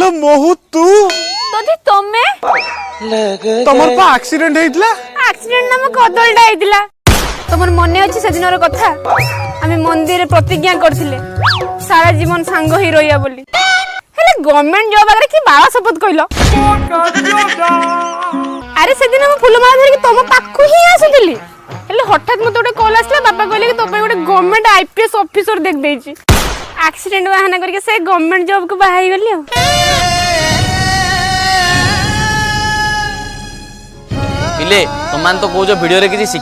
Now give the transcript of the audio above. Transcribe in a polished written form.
hello मोहू तू तोदी तमे तमर पा एक्सीडेंट हेइतला एक्सीडेंट नाम कदलटा हेइतला तमर मने अछि से दिनर कथा आमे मंदिर रे प्रतिज्ञा करथिले सारा जीवन सांग ही रहिया बोली हेले गवर्नमेंट जॉब अगर की बाबा शपथ कइलो अरे से दिन हम फुलमाला धरि के तम पाखु ही आसुतिली हेले हठात मते गोटे कॉल आसला बाबा कहले कि तो पे गोटे गवर्नमेंट आईपीएस ऑफिसर देख देछि एक्सीडेंट बहाना करके से गवर्नमेंट जॉब को बाहाई गली हो पिले तुम तो कौच भिडियो रे किसी